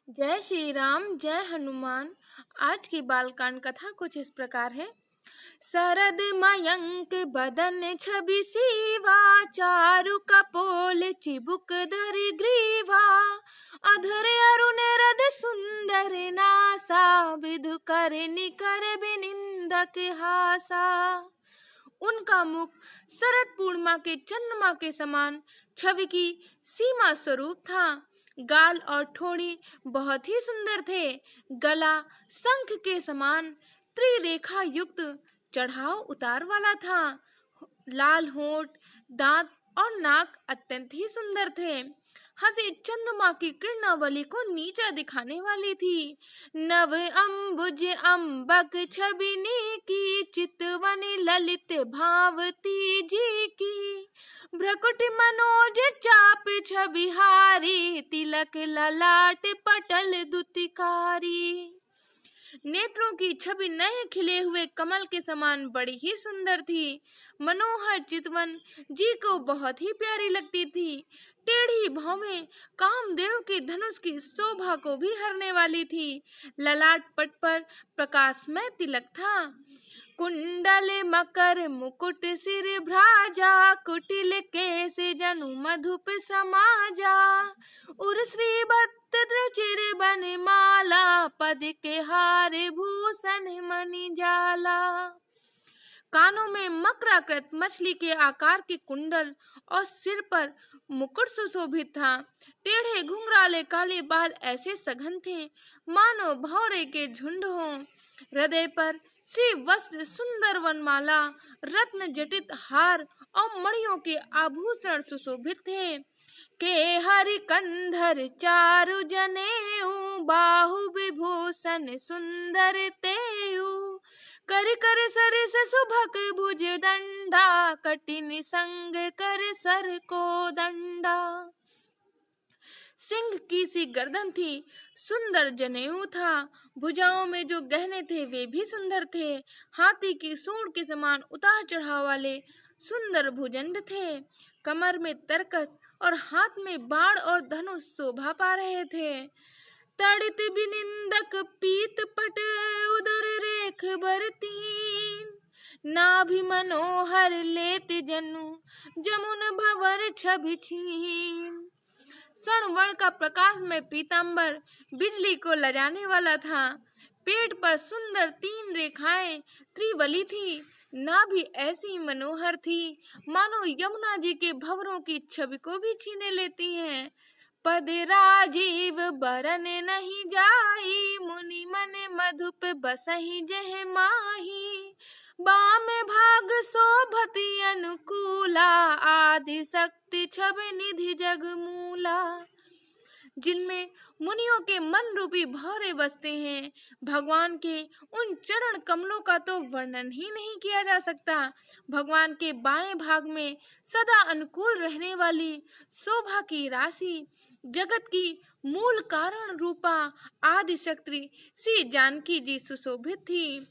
जय श्री राम जय हनुमान। आज की बालकांड कथा कुछ इस प्रकार है। शरद मयंक बदन छवि सीवा, चारु कपोल चिबुक धरि ग्रीवा। अधर अरुण हृद सुंदर नासा, विधु कर निकर बिनिंदक हासा। उनका मुख शरद पूर्णिमा के चंद्रमा के समान छवि की सीमा स्वरूप था। गाल और ठोड़ी बहुत ही सुंदर थे। गला शंख के समान त्रिरेखा युक्त चढ़ाव उतार वाला था। लाल होंठ, दांत और नाक अत्यंत ही सुंदर थे। हंसी चंद्रमा की किरणावली को नीचा दिखाने वाली थी। नव अंबुज अंबक छबिनी की, चितवन ललित भावती जी की। भ्रकुट मनोज चाप छबिहारी, तिलक ललाट पटल दुतिकारी। नेत्रों की छवि नए खिले हुए कमल के समान बड़ी ही सुंदर थी। मनोहर चितवन जी को बहुत ही प्यारी लगती थी। टेढ़ी भौवें कामदेव के धनुष की शोभा को भी हरने वाली थी। ललाट पट पर प्रकाशमय तिलक था। कुंडल मकर मुकुट सिर भ्राजा, कुटिल केस जनु मधुप समाजा। उर श्री चिर बन माला, पद के हार भूषण मणि जाला। कानों में मकराकृत मछली के आकार के कुंडल और सिर पर मुकुट सुशोभित था। टेढ़े घुंघराले काले बाल ऐसे सघन थे मानो भौरे के झुंड हों। हृदय पर श्री वस्त्र सुंदर वनमाला, रत्न जटित हार और मणियों के आभूषण सुशोभित थे। के हरि कंधर चारु जनेऊ, बाहु विभूषण सुंदर तेऊ। कर कर सरिस सुभग भुज दंडा, कटिन संग कर सर को दंडा। सिंह की सी गर्दन थी, सुंदर जनेऊ था। भुजाओं में जो गहने थे वे भी सुंदर थे। हाथी की सूंड के समान उतार चढ़ाव वाले सुंदर भुजंड थे। कमर में तरकस और हाथ में बाण और धनुष शोभा पा रहे थे। तड़ित बिनिंदक पीत पट, उदर रेख बरतीन। नाभि मनोहर लेत जनु, जमुन भवर छवि छीन। स्वर्ण वर्ण का प्रकाश में पीतांबर बिजली को लजाने वाला था। पेट पर सुंदर 3 रेखाएं त्रिवली थी। नाभि ऐसी मनोहर थी मानो यमुना जी के भंवरों की छवि को भी छीने लेती हैं। पद राजीव बरन नहीं जाई, मुनि मन मधुप बसहि जह माही। बाम भाग शोभति अनुकूला, आदि शक्ति छवि निधि जग मूला। जिनमें मुनियों के मन रूपी भौरे बसते हैं। भगवान के उन चरण कमलों का तो वर्णन ही नहीं किया जा सकता। भगवान के बाएं भाग में सदा अनुकूल रहने वाली शोभा की राशि, जगत की मूल कारण रूपा आदि शक्ति श्री जानकी जी सुशोभित थी।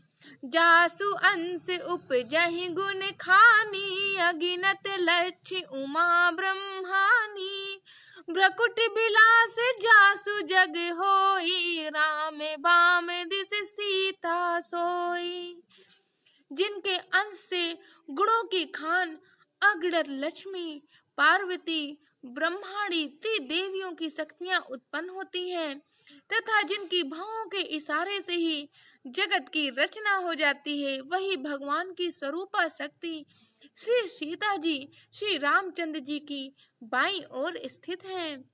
जासु अंश उपजहि गुण खानी, अगिनत लक्ष्य उमा ब्रह्मानी। भ्रकुट बिलास जासु जग होई, राम बाम दिस सीता सोई। जिनके अंश से गुणों की खान अगणित लक्ष्मी, पार्वती, ब्रह्माणी त्रिदेवियों की शक्तियां उत्पन्न होती हैं तथा जिनकी भावों के इशारे से ही जगत की रचना हो जाती है, वही भगवान की स्वरूपा शक्ति श्री सीता जी श्री रामचंद्र जी की बाईं ओर स्थित हैं।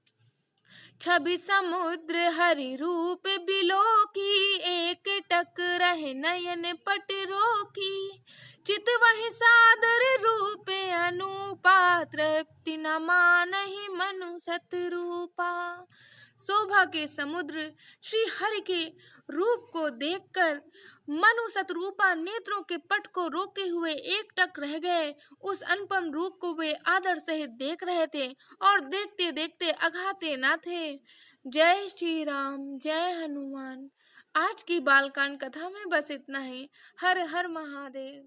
छवि समुद्र हरि रूप बिलो की, एक टक रह नयन पट रोकी। चित वही सादर रूप अनुपा, तृप्ति न मानहि मनु सतरूपा। शोभा के समुद्र श्री हरि के रूप को देखकर मनु सतरूपा नेत्रों के पट को रोके हुए एक टक रह गए। उस अनुपम रूप को वे आदर सहित देख रहे थे और देखते देखते अघाते न थे। जय श्री राम जय हनुमान। आज की बालकांड कथा में बस इतना ही। हर हर महादेव।